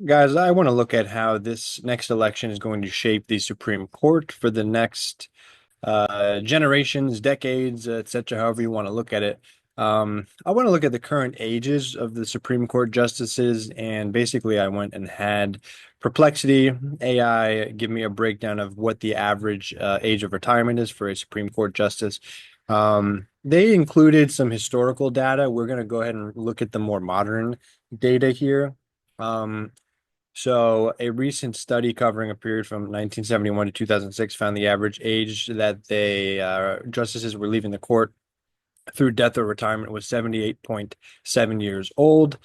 Guys, I want to look at how this next election is going to shape the Supreme Court for the next generations, decades, etc., however you want to look at it. I want to look at the current ages of the Supreme Court justices, and basically, I went and had Perplexity AI give me a breakdown of what the average age of retirement is for a Supreme Court justice. They included some historical data. We're going to go ahead and look at the more modern data here. Um, so, a recent study covering a period from 1971 to 2006 found the average age that they justices were leaving the court through death or retirement was 78.7 years old.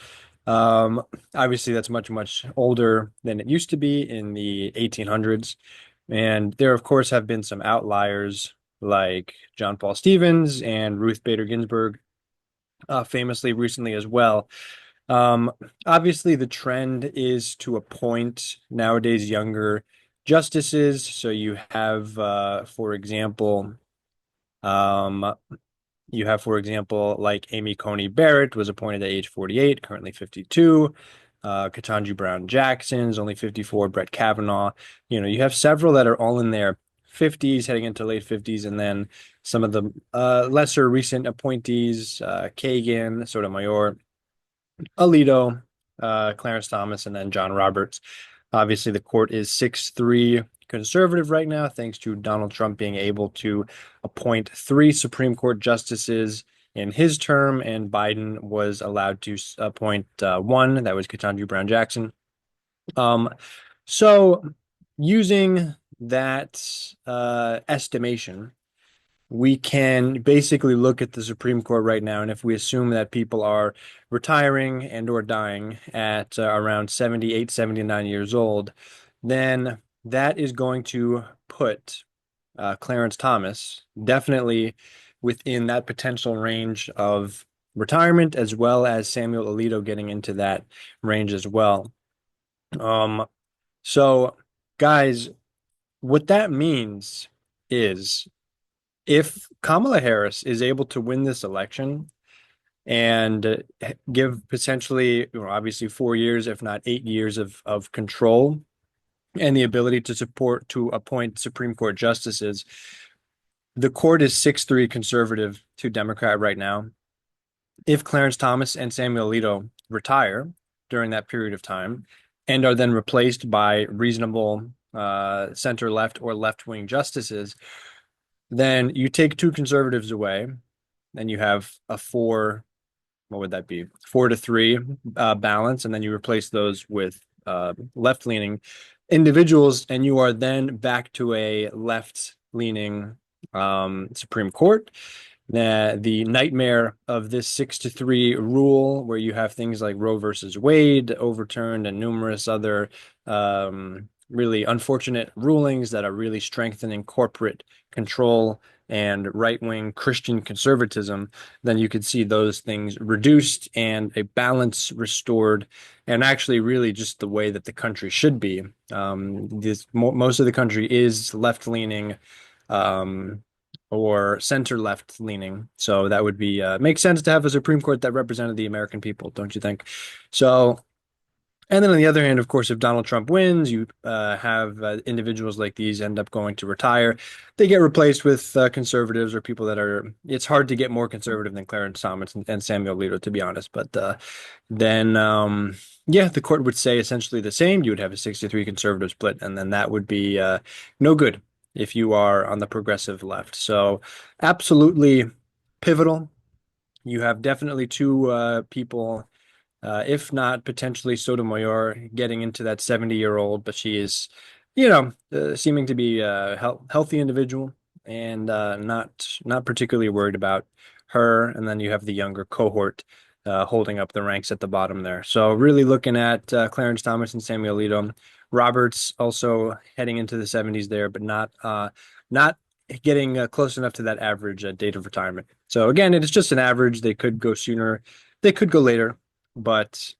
Um, Obviously, that's much, much older than it used to be in the 1800s. And there, of course, have been some outliers like John Paul Stevens and Ruth Bader Ginsburg, famously recently as well. Um, Obviously, the trend is to appoint nowadays younger justices. So you have, um, for example, like Amy Coney Barrett was appointed at age 48, currently 52. Ketanji Brown Jackson is only 54. Brett Kavanaugh. You have several that are all in their 50s, heading into late 50s, and then some of the lesser recent appointees, Kagan, Sotomayor, Alito, Clarence Thomas, and then John Roberts. Obviously, the court is 6-3 conservative right now, thanks to Donald Trump being able to appoint three Supreme Court justices in his term, and Biden was allowed to appoint one, that was Ketanji Brown Jackson. Um, so, using that estimation, we can basically look at the Supreme Court right now, and if we assume that people are retiring and or dying at around 78, 79 years old, then that is going to put Clarence Thomas definitely within that potential range of retirement, as well as Samuel Alito getting into that range as well. Um, so, guys, what that means is if Kamala Harris is able to win this election and give potentially, obviously 4 years, if not 8 years of control and the ability to appoint Supreme Court justices, the court is 6-3 conservative to Democrat right now. If Clarence Thomas and Samuel Alito retire during that period of time and are then replaced by reasonable center left or left wing justices, then you take two conservatives away, and you have a four, what would that be? 4-3 balance, and then you replace those with left-leaning individuals, and you are then back to a left-leaning Supreme Court. The nightmare of this 6-3 rule, where you have things like Roe versus Wade overturned and numerous other really unfortunate rulings that are really strengthening corporate control and right-wing Christian conservatism, then you could see those things reduced and a balance restored, and actually really just the way that the country should be. Most of the country is left-leaning, um, or center left leaning. So that would be makes sense to have a Supreme Court that represented the American people, don't you think? So, and then on the other hand, of course, if Donald Trump wins, you have individuals like these end up going to retire. They get replaced with conservatives or people that are. It's hard to get more conservative than Clarence Thomas and Samuel Alito, to be honest. But then, yeah, the court would say essentially the same. You would have a 6-3 conservative split, and then that would be no good if you are on the progressive left. So, absolutely pivotal. You have definitely two people, if not potentially Sotomayor, getting into that 70-year-old, but she is, seeming to be a healthy individual, and not particularly worried about her. And then you have the younger cohort holding up the ranks at the bottom there. So really looking at Clarence Thomas and Samuel Alito. Roberts also heading into the 70s there, but not getting close enough to that average date of retirement. So again, it is just an average. They could go sooner, they could go later, but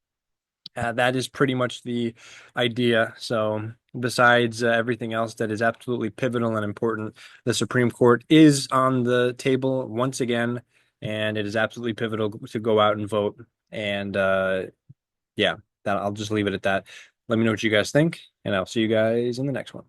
that is pretty much the idea. So, besides everything else that is absolutely pivotal and important, the Supreme Court is on the table once again, and it is absolutely pivotal to go out and vote. And yeah, I'll just leave it at that. Let me know what you guys think, and I'll see you guys in the next one.